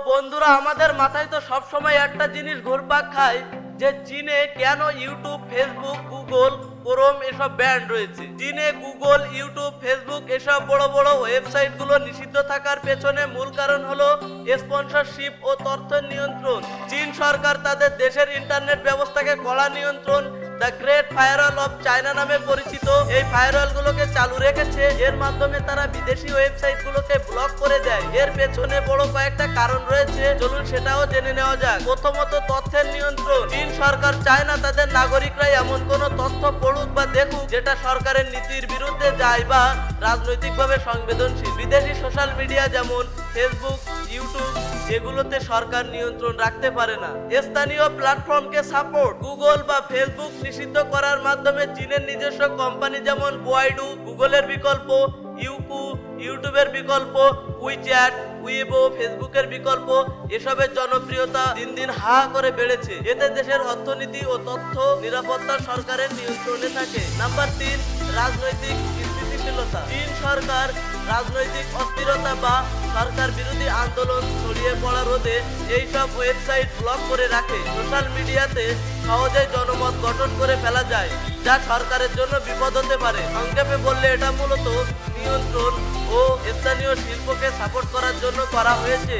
বন্ধুরা, আমাদের মাথায় তো সব সময় একটা জিনিস ঘুরপাক খায় যে চীনে কেন ইউটিউব, ফেসবুক, গুগল, ক্রোম এসব ব্যান্ড রয়েছে। চীনে গুগল, ইউটিউব, ফেসবুক এসব বড় বড় ওয়েবসাইট গুলো নিষিদ্ধ থাকার পেছনে মূল কারণ হলো স্পন্সরশিপ ও তথ্য নিয়ন্ত্রণ। চীন সরকার তাদের দেশের ইন্টারনেট ব্যবস্থাকে কড়া নিয়ন্ত্রণ, the great firewall of China নামে পরিচিত এই ফায়ারওয়াল গুলোকে চালু রেখেছে। এর মাধ্যমে তারা বিদেশি ওয়েবসাইট গুলোকে ব্লক করে দেয়। এর পেছনে বড় কয়েকটা কারণ রয়েছে, চলুন সেটাও জেনে নেওয়া যাক। প্রথমত, তথ্যের নিয়ন্ত্রণ। চীন সরকার চায় না তাদের নাগরিকরা এমন কোনো তথ্য পড়ুক বা দেখুক যেটা সরকারের নীতির বিরুদ্ধে যায় বা রাজনৈতিকভাবে সংবেদনশীল। বিদেশি সোশ্যাল মিডিয়া যেমন ফেসবুক, ইউটিউব এগুলোতে সরকার নিয়ন্ত্রণ রাখতে পারে না। স্থানীয় প্ল্যাটফর্মকে সাপোর্ট। গুগল বা ফেসবুক নিষিদ্ধ করার মাধ্যমে চীনের নিজস্ব কোম্পানি যেমন বয়েডু, গুগলের বিকল্প ইউকু, ইউটিউবের বিকল্প উইচ্যাট, উইবো, ফেসবুকের বিকল্প এসবের জনপ্রিয়তা দিন দিন হা করে বেড়েছে। এতে দেশের অর্থনীতি ও তথ্য নিরাপত্তা সরকারের নিয়ন্ত্রণে থাকে। নাম্বার 3, রাজনৈতিক স্থিতিশীলতা। চীন সরকার রাজনৈতিক অস্থিরতা বা সরকার বিরোধী আন্দোলন ছড়িয়ে পড়া রোধে এইসব ওয়েবসাইট ব্লক করে রাখে। সোশ্যাল মিডিয়াতে সহজেই জনমত গঠন করে ফেলা যায়, যা সরকারের জন্য বিপদ হতে পারে। সংক্ষেপে বললে এটা মূলত নিয়ন্ত্রণ ও স্থানীয় শিল্পকে সাপোর্ট করার জন্য করা হয়েছে।